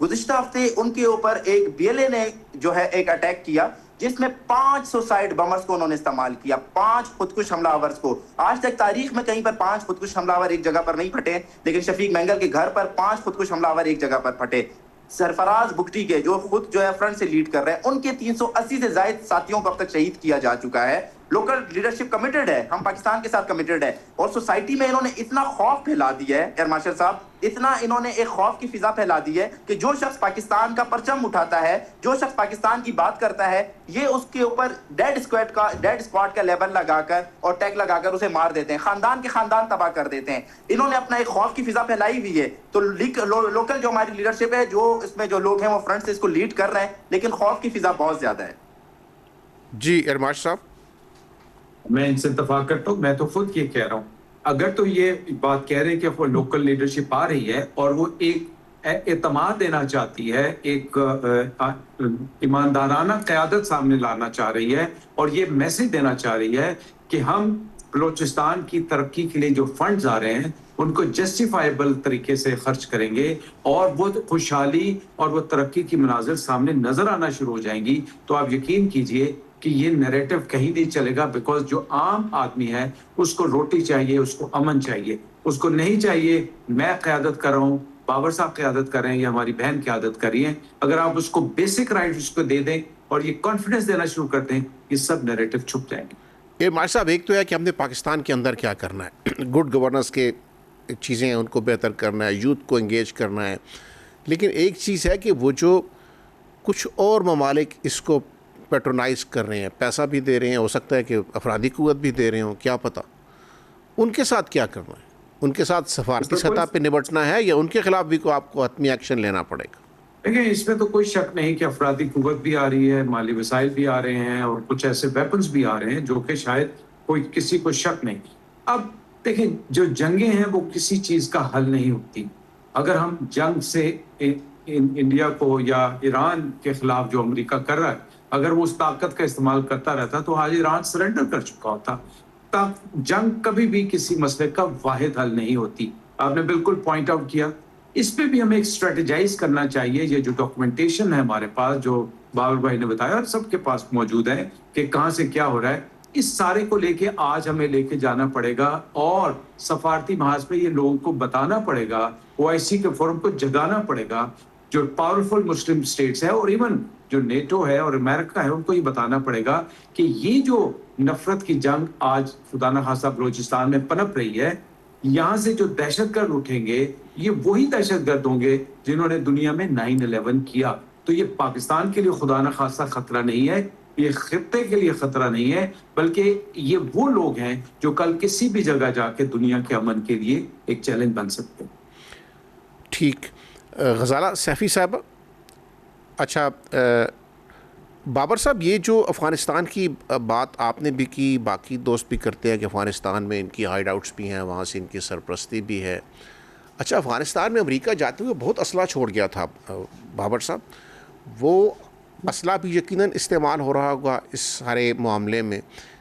گزشتہ ہفتے ان کے اوپر ایک BLA نے جو ہے ایک attack کیا جس میں 5 سوسائڈ بمرز کو انہوں نے استعمال کیا، 5 خودکش حملہ آورز کو. آج تک تاریخ میں کہیں پر 5 خودکش حملہ آور ایک جگہ پر نہیں پھٹے، لیکن شفیق مینگل کے گھر پر 5 خودکش حملہ آور ایک جگہ پر پھٹے. سرفراز بگٹی کے جو خود جو ہے فرنٹ سے لیڈ کر رہے ہیں، ان کے 380 سے زائد ساتھیوں کو اب تک شہید کیا جا چکا ہے. لوکل لیڈرشپ کمیٹڈ ہے، ہم پاکستان کے ساتھ کمیٹڈ ہے، اور سوسائٹی میں انہوں نے اتنا خوف پھیلا دیا ہے ایئر مارشل صاحب، اتنا انہوں نے ایک خوف کی فضا پھیلا دی ہے کہ جو شخص پاکستان کا پرچم اٹھاتا ہے، جو شخص پاکستان کی بات کرتا ہے، یہ اس کے اوپر ڈیڈ اسکواڈ کا لیبل لگا کر اور ٹیگ لگا کر اسے مار دیتے ہیں، خاندان کے خاندان تباہ کر دیتے ہیں. انہوں نے اپنا ایک خوف کی فضا پھیلائی ہوئی ہے. تو لوکل جو ہماری لیڈرشپ ہے، جو اس میں جو لوگ ہیں وہ فرنٹ سے اس کو لیڈ کر رہے ہیں، لیکن خوف کی فضا بہت زیادہ ہے. جی ارماش صاحب. میں ان سے اتفاق کرتا ہوں. میں تو خود یہ کہہ رہا ہوں، اگر تو یہ بات کہہ رہے ہیں کہ وہ لوکل لیڈرشپ آ رہی ہے اور وہ ایک اعتماد دینا چاہتی ہے، ایک ایماندارانہ قیادت سامنے لانا چاہ رہی ہے اور یہ میسج دینا چاہ رہی ہے کہ ہم بلوچستان کی ترقی کے لیے جو فنڈز آ رہے ہیں ان کو جسٹیفائبل طریقے سے خرچ کریں گے اور وہ خوشحالی اور وہ ترقی کی مناظر سامنے نظر آنا شروع ہو جائیں گی، تو آپ یقین کیجئے کہ یہ نیریٹو کہیں نہیں چلے گا. بیکاز جو عام آدمی ہے اس کو روٹی چاہیے، اس کو امن چاہیے، اس کو نہیں چاہیے میں قیادت کر رہا ہوں، بابر صاحب قیادت کر رہے ہیں یا ہماری بہن قیادت کر رہی ہیں. اگر آپ اس کو بیسک رائٹ اس کو دے دیں اور یہ کانفیڈنس دینا شروع کر دیں، یہ سب نیریٹو چھپ جائیں گے. یہ ماجد صاحب، ایک تو ہے کہ ہم نے پاکستان کے اندر کیا کرنا ہے، گڈ گورننس کے چیزیں ہیں ان کو بہتر کرنا ہے، یوتھ کو انگیج کرنا ہے، لیکن ایک چیز ہے کہ وہ جو کچھ اور ممالک اس کو پیٹرونائز کر رہے ہیں، پیسہ بھی دے رہے ہیں، ہو سکتا ہے کہ افرادی قوت بھی دے رہے ہوں، کیا پتہ، ان کے ساتھ کیا کرنا ہے؟ ان کے ساتھ سفارتی سطح پہ نمٹنا ہے یا ان کے خلاف بھی آپ کو حتمی ایکشن لینا پڑے گا؟ دیکھیں، اس میں تو کوئی شک نہیں کہ افرادی قوت بھی آ رہی ہے، مالی وسائل بھی آ رہے ہیں اور کچھ ایسے ویپنز بھی آ رہے ہیں جو کہ شاید کوئی کسی کو شک نہیں. اب دیکھیں، جو جنگیں ہیں وہ کسی چیز کا حل نہیں ہوتی. اگر ہم جنگ سے انڈیا کو یا ایران کے خلاف جو امریکہ کر رہا ہے، اگر وہ اس طاقت کا استعمال کرتا رہتا تو آج ایران سرنڈر کر چکا ہوتا. جنگ کبھی بھی کسی مسئلے کا واحد حل نہیں ہوتی. آپ نے بالکل پوائنٹ آؤٹ کیا. اس پہ بھی ہمیں ایک اسٹریٹجائز کرنا چاہیے. یہ جو ڈاکومنٹیشن ہے ہمارے پاس، جو بابر بھائی نے بتایا اور سب کے پاس موجود ہے کہ کہاں سے کیا ہو رہا ہے، اس سارے کو لے کے آج ہمیں لے کے جانا پڑے گا اور سفارتی محاذ پہ یہ لوگوں کو بتانا پڑے گا، OIC کے فورم کو جگانا پڑے گا. جو پاورفل مسلم اسٹیٹس ہے اور ایون جو نیٹو ہے اور امریکہ ہے، ان کو یہ بتانا پڑے گا کہ یہ جو نفرت کی جنگ آج خدا نخواستہ بلوچستان میں پنپ رہی ہے، یہاں سے جو دہشت گرد اٹھیں گے یہ وہی دہشت گرد ہوں گے جنہوں نے دنیا میں 9/11 کیا. تو یہ پاکستان کے لیے خدا نخواستہ خطرہ نہیں ہے، یہ خطے کے لیے خطرہ نہیں ہے، بلکہ یہ وہ لوگ ہیں جو کل کسی بھی جگہ جا کے دنیا کے امن کے لیے ایک چیلنج بن سکتے ہیں. ٹھیک. غزالہ سیفی صاحب، اچھا بابر صاحب، یہ جو افغانستان کی بات آپ نے بھی کی، باقی دوست بھی کرتے ہیں کہ افغانستان میں ان کی ہائیڈ آؤٹس بھی ہیں، وہاں سے ان کی سرپرستی بھی ہے. اچھا، افغانستان میں امریکہ جاتے ہوئے بہت اسلحہ چھوڑ گیا تھا بابر صاحب، وہ اسلحہ بھی یقیناً استعمال ہو رہا ہوگا اس سارے معاملے میں.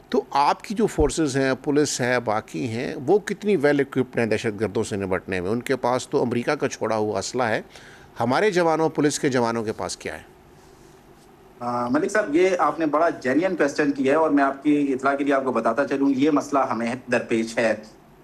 تو آپ کی جو فورسز ہیں، پولیس ہے، باقی ہیں، وہ کتنی ویل ایکوپڈ ہیں دہشت گردوں سے نمٹنے میں؟ ان کے پاس تو امریکہ کا چھوڑا ہوا اسلحہ ہے، ہمارے جوانوں، پولیس کے جوانوں کے پاس کیا ہے؟ ملک صاحب، یہ آپ نے بڑا جینین کویسچن کیا ہے اور میں آپ کی اطلاع کے لیے آپ کو بتاتا چلوں، یہ مسئلہ ہمیں درپیش ہے.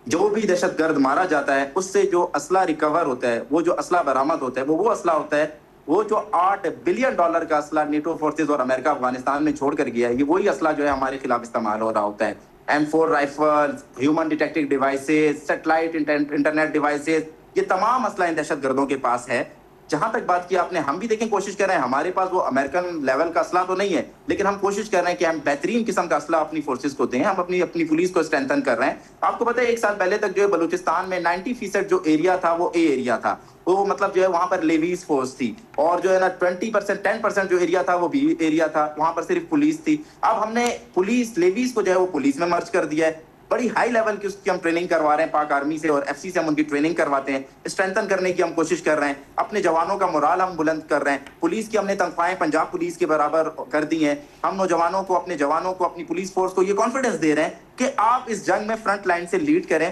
جو بھی دہشت گرد مارا جاتا ہے اس سے جو اسلحہ ریکور ہوتا ہے، وہ جو اسلحہ برآمد ہوتا ہے، وہ اسلحہ ہوتا ہے، وہ جو $8 بلین کا اسلحہ نیٹو فورسز اور امریکہ افغانستان میں چھوڑ کر گیا ہے، یہ وہی اسلحہ جو ہے ہمارے خلاف استعمال ہو رہا ہوتا ہے. M4 rifles, human detecting devices, satellite internet devices, یہ تمام اسلحہ ان دہشت گردوں کے پاس ہے. جہاں تک بات کی آپ نے، ہم بھی دیکھیں کوشش کر رہے ہیں، ہمارے پاس وہ امریکن لیول کا اسلحہ تو نہیں ہے، لیکن ہم کوشش کر رہے ہیں کہ ہم بہترین قسم کا اسلحہ اپنی فورسز کو دیں. ہم اپنی پولیس کو اسٹرینتھن کر رہے ہیں. آپ کو پتہ ہے 1 سال پہلے تک جو ہے بلوچستان میں 90% جو ایریا تھا وہ اے ایریا تھا، وہ مطلب جو ہے وہاں پر لیویز فورس تھی، اور جو ہے نا 10% جو ایریا تھا وہ بی ایریا تھا، وہاں پر صرف پولیس تھی. اب ہم نے پولیس لیویز کو جو ہے وہ پولیس میں مرج کر دیا ہے. بڑی ہائی لیول کی اس کی ہم ٹریننگ کروا رہے ہیں پاک آرمی سے اور FCC سے ہم ان کی ٹریننگ کرواتے ہیں. اسٹرینتھن کرنے کی ہم کوشش کر رہے ہیں، اپنے جوانوں کا مورال ہم بلند کر رہے ہیں. پولیس کی ہم نے تنخواہیں پنجاب پولیس کے برابر کر دی ہیں. ہم نوجوانوں کو، اپنے جوانوں کو، اپنی پولیس فورس کو یہ کانفیڈنس دے رہے ہیں کہ آپ اس جنگ میں فرنٹ لائن سے لیڈ کریں.